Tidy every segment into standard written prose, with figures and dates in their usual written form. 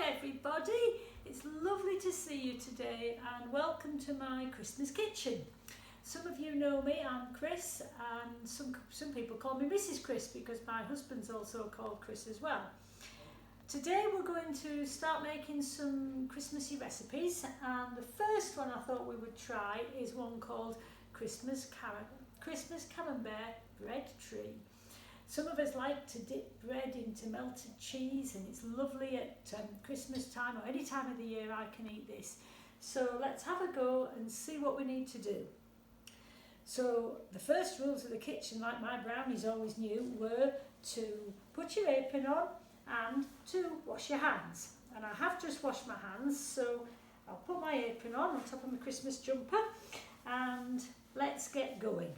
Hi everybody, it's lovely to see you today and welcome to my Christmas kitchen. Some of you know me, I'm Chris, and some people call me Mrs. Chris because my husband's also called Chris as well. Today we're going to start making some Christmassy recipes, and the first one I thought we would try is one called Christmas Camembert bread tree. Some of us like to dip bread into melted cheese, and it's lovely at Christmas time or any time of the year I can eat this. So let's have a go and see what we need to do. So the first rules of the kitchen, like my brownies always knew, were to put your apron on and to wash your hands. And I have just washed my hands, so I'll put my apron on top of my Christmas jumper and let's get going.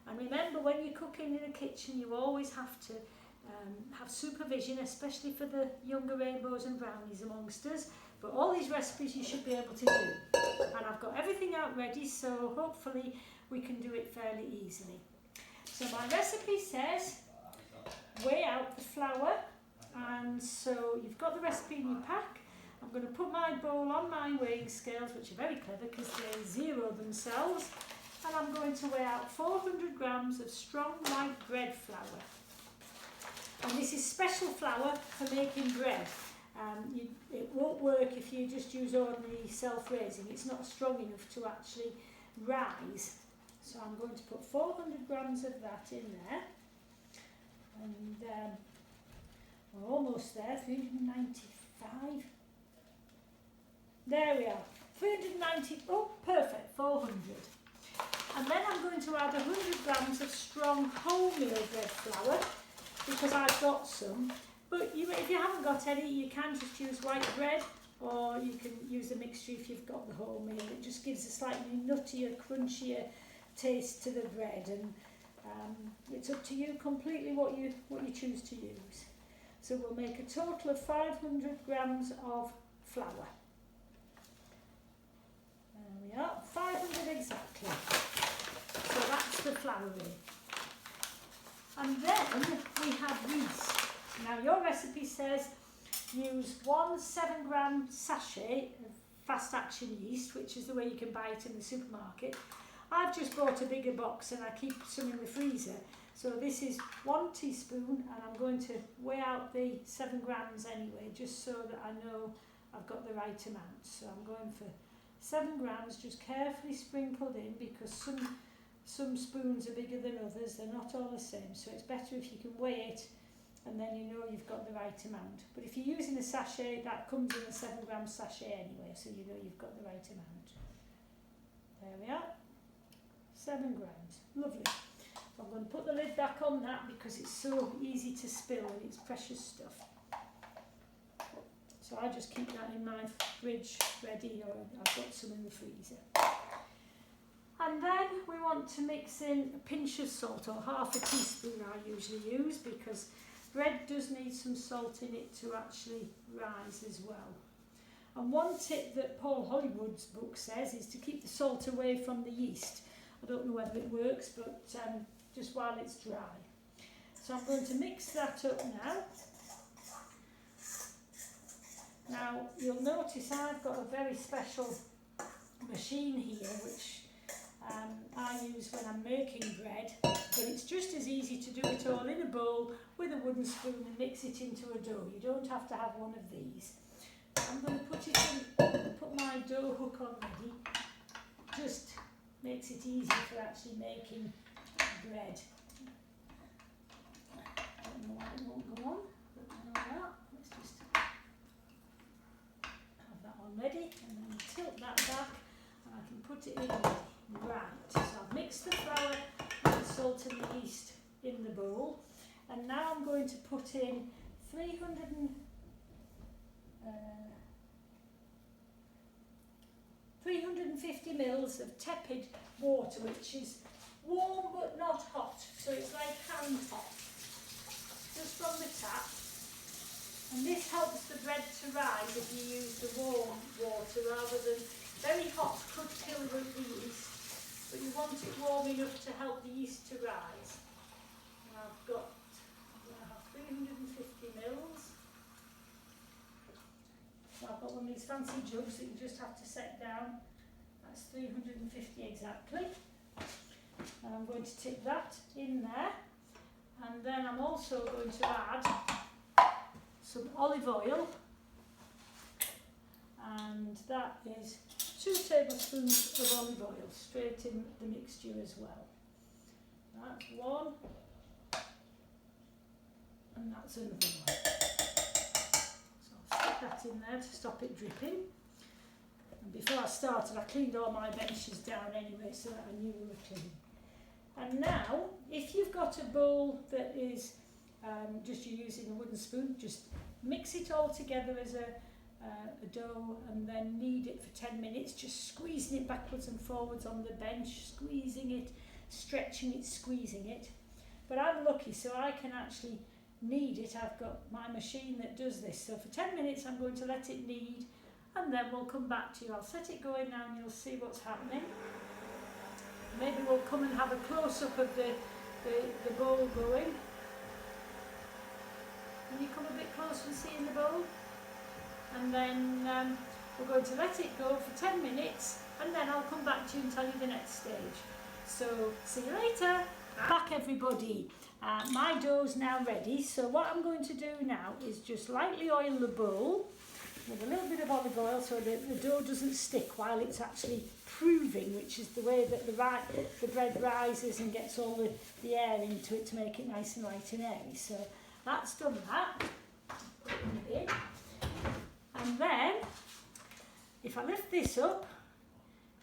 And remember, when you're cooking in a kitchen, you always have to have supervision, especially for the younger rainbows and brownies amongst us. But all these recipes you should be able to do. And I've got everything out ready, so hopefully we can do it fairly easily. So my recipe says weigh out the flour, and so you've got the recipe in your pack. I'm going to put my bowl on my weighing scales, which are very clever because they zero themselves. And I'm going to weigh out 400 grams of strong white bread flour. And this is special flour for making bread. It won't work if you just use ordinary self-raising. It's not strong enough to actually rise. So I'm going to put 400 grams of that in there. And we're almost there, 395. There we are, 390, oh perfect, 400. And then I'm going to add 100 grams of strong wholemeal bread flour because I've got some. But if you haven't got any, you can just use white bread, or you can use a mixture if you've got the wholemeal. It just gives a slightly nuttier, crunchier taste to the bread, and it's up to you completely what you choose to use. So we'll make a total of 500 grams of flour. There we are, 500 exactly. So that's the flour in. And then we have yeast. Now your recipe says use 1 7-gram sachet of fast action yeast, which is the way you can buy it in the supermarket. I've just bought a bigger box and I keep some in the freezer. So this is 1 teaspoon, and I'm going to weigh out the 7 grams anyway, just so that I know I've got the right amount. So I'm going for 7 grams, just carefully sprinkled in, because some spoons are bigger than others, they're not all the same, so it's better if you can weigh it and then you know you've got the right amount. But if you're using a sachet, that comes in a 7-gram sachet anyway, so you know you've got the right amount. There we are, 7 grams, lovely. I'm going to put the lid back on that because it's so easy to spill and it's precious stuff. So I just keep that in my fridge ready, or I've got some in the freezer. And then we want to mix in a pinch of salt, or half a teaspoon I usually use, because bread does need some salt in it to actually rise as well. And one tip that Paul Hollywood's book says is to keep the salt away from the yeast. I don't know whether it works, but just while it's dry. So I'm going to mix that up now. Now, you'll notice I've got a very special machine here, which I use when I'm making bread, but it's just as easy to do it all in a bowl with a wooden spoon and mix it into a dough. You don't have to have one of these. I'm going to put my dough hook on ready. Just makes it easy for actually making bread. I don't know why it won't go on, but there we are. Let's just ready, and then tilt that back and I can put it in ready. Right, so I've mixed the flour with the salt and the yeast in the bowl, and now I'm going to put in 350 mils of tepid water, which is warm but not hot, so it's like hand hot, just from the tap. And this helps the bread to rise if you use the warm water rather than very hot, could kill the yeast. But you want it warm enough to help the yeast to rise. And I'm going to have 350 mils. I've got one of these fancy jugs that you just have to set down. That's 350 exactly. And I'm going to tip that in there. And then I'm also going to add some olive oil. And that is 2 tablespoons of olive oil straight in the mixture as well. That's one. And that's another one. So I'll stick that in there to stop it dripping. And before I started, I cleaned all my benches down anyway so that I knew we were clean. And now, if you've got a bowl that is just you're using a wooden spoon, just mix it all together as a dough and then knead it for 10 minutes, just squeezing it backwards and forwards on the bench, squeezing it, stretching it, squeezing it. But I'm lucky, so I can actually knead it. I've got my machine that does this. So for 10 minutes I'm going to let it knead and then we'll come back to you. I'll set it going now and you'll see what's happening. Maybe we'll come and have a close-up of the bowl going. Can you come a bit closer and see in the bowl? And then we're going to let it go for 10 minutes and then I'll come back to you and tell you the next stage. So, see you later. Back everybody. My dough's now ready, so what I'm going to do now is just lightly oil the bowl with a little bit of olive oil so that the dough doesn't stick while it's actually proving, which is the way that the bread rises and gets all the air into it to make it nice and light and airy. So that's done that. And then, if I lift this up,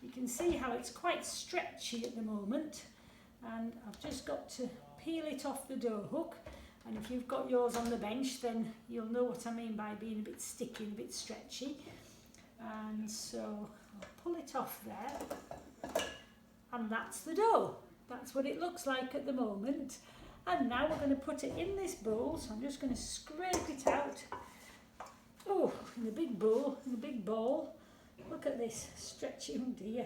you can see how it's quite stretchy at the moment. And I've just got to peel it off the dough hook. And if you've got yours on the bench, then you'll know what I mean by being a bit sticky and a bit stretchy. And so I'll pull it off there. And that's the dough. That's what it looks like at the moment. And now we're going to put it in this bowl. So I'm just going to scrape it out. Oh, in the big bowl, in the big bowl. Look at this, stretchy, oh dear.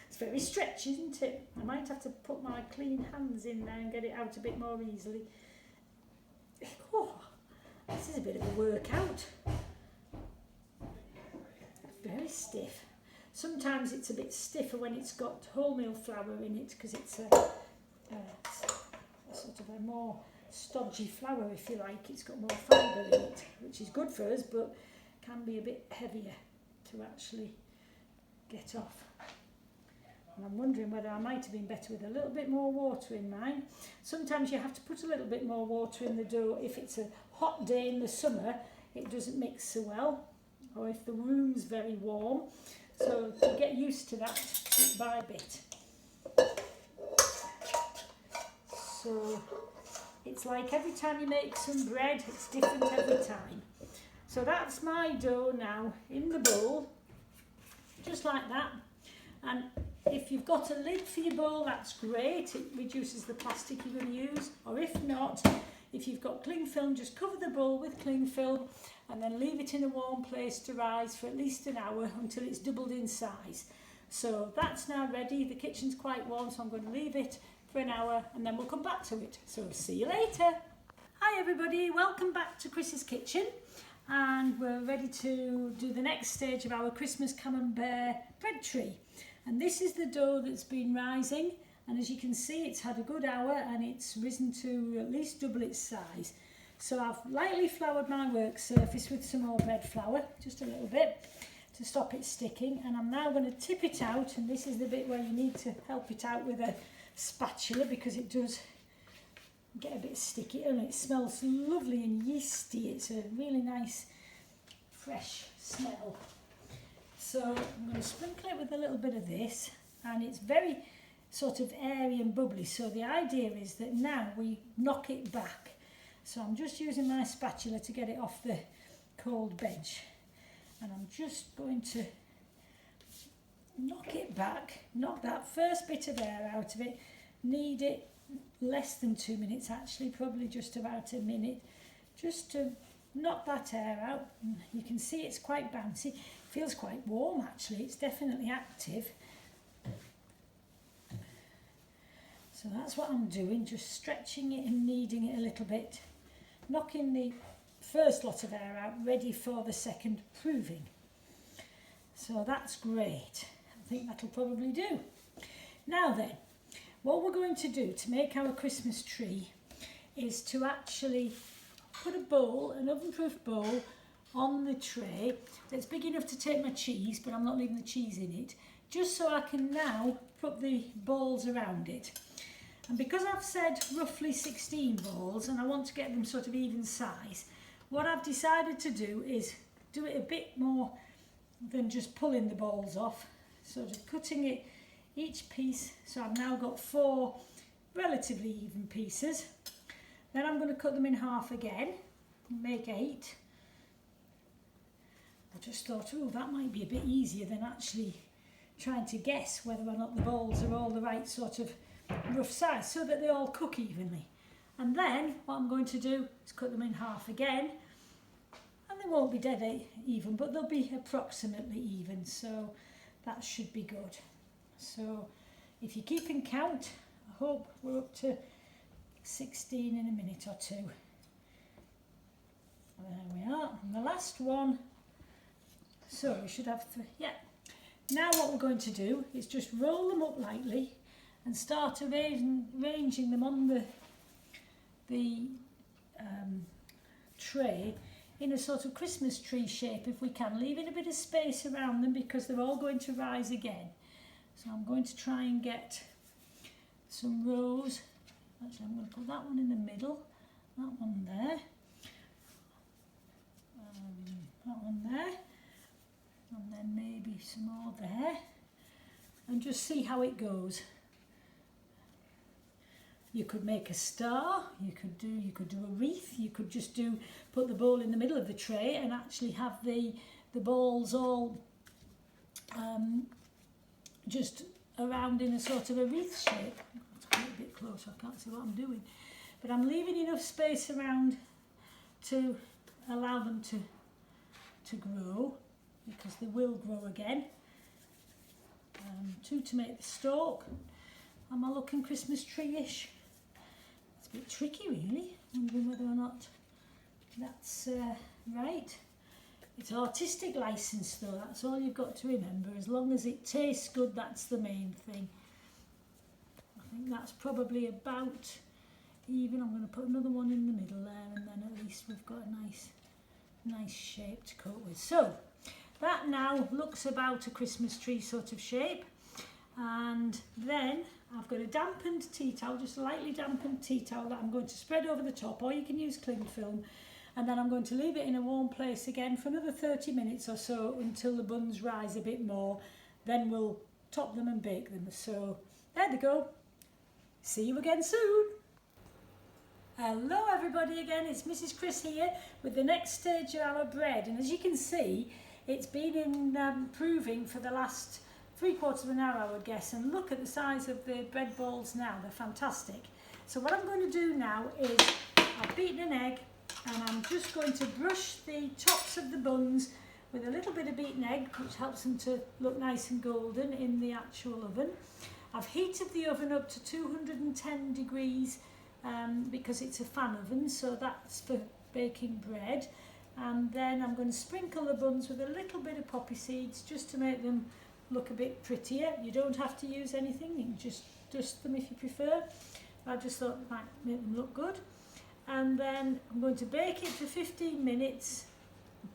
It's very stretchy, isn't it? I might have to put my clean hands in there and get it out a bit more easily. Oh, this is a bit of a workout. Very stiff. Sometimes it's a bit stiffer when it's got wholemeal flour in it because it's a sort of a more stodgy flour, if you like. It's got more fibre in it, which is good for us, but can be a bit heavier to actually get off. And I'm wondering whether I might have been better with a little bit more water in mine. Sometimes you have to put a little bit more water in the dough. If it's a hot day in the summer, it doesn't mix so well, or if the room's very warm. So to get used to that bit by bit. So it's like every time you make some bread, it's different every time. So that's my dough now in the bowl, just like that. And if you've got a lid for your bowl, that's great. It reduces the plastic you're going to use. Or if not, if you've got cling film, just cover the bowl with cling film and then leave it in a warm place to rise for at least an hour until it's doubled in size. So that's now ready. The kitchen's quite warm, so I'm going to leave it for an hour and then we'll come back to it. So see you later. Hi everybody, welcome back to Chris's kitchen. And we're ready to do the next stage of our Christmas Camembert bread tree. And this is the dough that's been rising, and as you can see it's had a good hour and it's risen to at least double its size. So I've lightly floured my work surface with some more bread flour, just a little bit, to stop it sticking. And I'm now going to tip it out, and this is the bit where you need to help it out with a spatula because it does get a bit sticky and it smells lovely and yeasty. It's a really nice fresh smell. So I'm going to sprinkle it with a little bit of this, and it's very sort of airy and bubbly. So the idea is that now we knock it back. So I'm just using my spatula to get it off the cold bench. And I'm just going to knock it back, knock that first bit of air out of it, knead it less than 2 minutes actually, probably just about a minute, just to knock that air out. You can see it's quite bouncy. Feels quite warm actually, it's definitely active. So that's what I'm doing, just stretching it and kneading it a little bit, knocking the first lot of air out, ready for the second proving. So that's great. I think that'll probably do. Now then, what we're going to do to make our Christmas tree is to actually put a bowl, an oven-proof bowl, on the tray that's big enough to take my cheese, but I'm not leaving the cheese in it, just so I can now put the balls around it. And because I've said roughly 16 balls and I want to get them sort of even size, what I've decided to do is do it a bit more than just pulling the balls off, sort of cutting it each piece. So I've now got 4 relatively even pieces. Then I'm going to cut them in half again, make 8. I just thought, oh, that might be a bit easier than actually trying to guess whether or not the balls are all the right sort of rough size, so that they all cook evenly. And then what I'm going to do is cut them in half again, and they won't be dead even, but they'll be approximately even, so that should be good. So if you're keeping count, I hope we're up to 16 in a minute or two. There we are, and the last one. So we should have 3, yeah. Now what we're going to do is just roll them up lightly and start arranging them on the tray in a sort of Christmas tree shape if we can, leaving a bit of space around them because they're all going to rise again. So I'm going to try and get some rows. Actually, I'm going to put that one in the middle, that one there, that one there, and then maybe some more there, and just see how it goes. You could make a star, you could do a wreath, you could just put the bowl in the middle of the tray and actually have the balls all just around in a sort of a wreath shape. I'll get a bit closer, I can't see what I'm doing. But I'm leaving enough space around to allow them to grow, because they will grow again. 2 to make the stalk. Am I looking Christmas tree-ish? It's a bit tricky really, wondering whether or not that's right. It's artistic license though, that's all you've got to remember. As long as it tastes good, that's the main thing. I think that's probably about even. I'm going to put another one in the middle there, and then at least we've got a nice shape to coat with. So that now looks about a Christmas tree sort of shape. And then I've got a dampened tea towel, just a lightly dampened tea towel that I'm going to spread over the top, or you can use cling film. And then I'm going to leave it in a warm place again for another 30 minutes or so until the buns rise a bit more. Then we'll top them and bake them. So there they go. See you again soon. Hello everybody again, it's Mrs. Chris here with the next stage of our bread. And as you can see, it's been in proving for the last 3/4 of an hour, I would guess, and look at the size of the bread balls now, they're fantastic. So what I'm going to do now is I've beaten an egg and I'm just going to brush the tops of the buns with a little bit of beaten egg, which helps them to look nice and golden in the actual oven. I've heated the oven up to 210 degrees because it's a fan oven, so that's for baking bread. And then I'm going to sprinkle the buns with a little bit of poppy seeds just to make them look a bit prettier. You don't have to use anything, you can just dust them if you prefer. I just thought it might make them look good. And then I'm going to bake it for 15 minutes,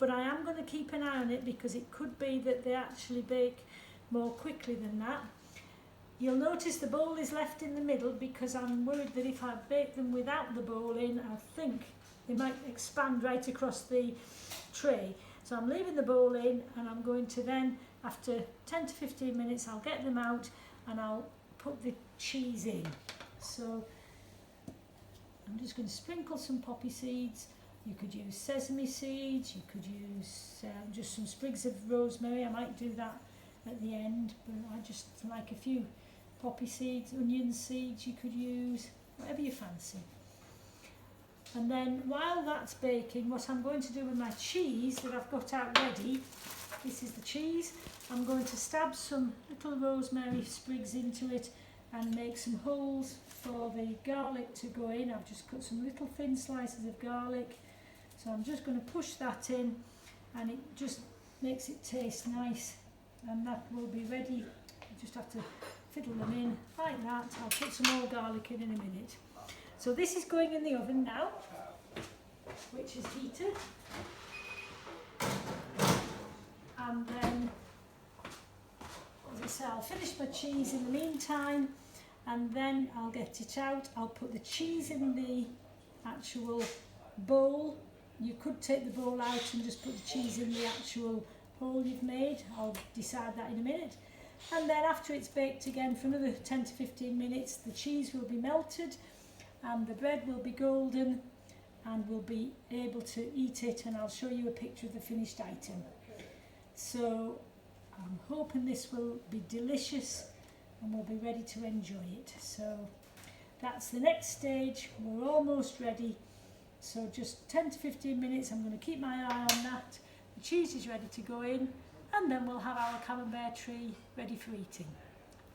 but I am going to keep an eye on it because it could be that they actually bake more quickly than that. You'll notice the bowl is left in the middle because I'm worried that if I bake them without the bowl in, I think they might expand right across the tray. So I'm leaving the bowl in, and I'm going to then, after 10 to 15 minutes, I'll get them out and I'll put the cheese in. So I'm just going to sprinkle some poppy seeds. You could use sesame seeds, you could use just some sprigs of rosemary. I might do that at the end, but I just like a few poppy seeds, onion seeds you could use, whatever you fancy. And then while that's baking, what I'm going to do with my cheese that I've got out ready, this is the cheese, I'm going to stab some little rosemary sprigs into it and make some holes for the garlic to go in. I've just cut some little thin slices of garlic, So I'm just going to push that in, and it just makes it taste nice, and that will be ready. You just have to fiddle them in like that. I'll put some more garlic in a minute. So this is going in the oven now, which is heated, and then, as I say, I'll finish my cheese in the meantime, and then I'll get it out. I'll put the cheese in the actual bowl. You could take the bowl out and just put the cheese in the actual hole you've made. I'll decide that in a minute. And then after it's baked again for another 10 to 15 minutes, the cheese will be melted and the bread will be golden, and we'll be able to eat it, and I'll show you a picture of the finished item. So I'm hoping this will be delicious and we'll be ready to enjoy it. So that's the next stage. We're almost ready. So just 10 to 15 minutes, I'm going to keep my eye on that. The cheese is ready to go in, and then we'll have our camembert tree ready for eating.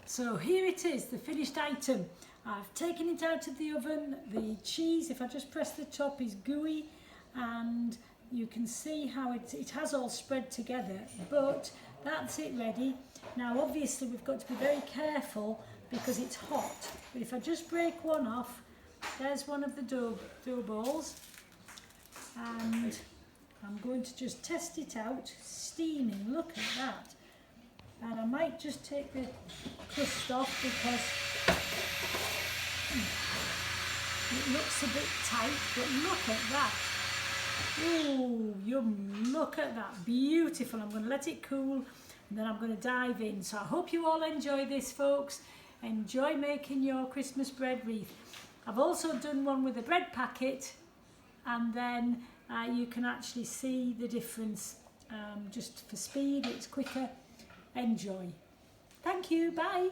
So here it is, the finished item. I've taken it out of the oven. The cheese, if I just press the top, is gooey, and you can see how it has all spread together, but that's it ready. Now obviously we've got to be very careful because it's hot, but if I just break one off, there's one of the dough balls, and I'm going to just test it out, steaming, look at that. And I might just take the crust off because it looks a bit tight, but look at that. Ooh, yum, look at that, beautiful. I'm going to let it cool and then I'm going to dive in. So I hope you all enjoy this, folks. Enjoy making your Christmas bread wreath. I've also done one with a bread packet, and then you can actually see the difference. Just for speed, it's quicker. Enjoy. Thank you, bye.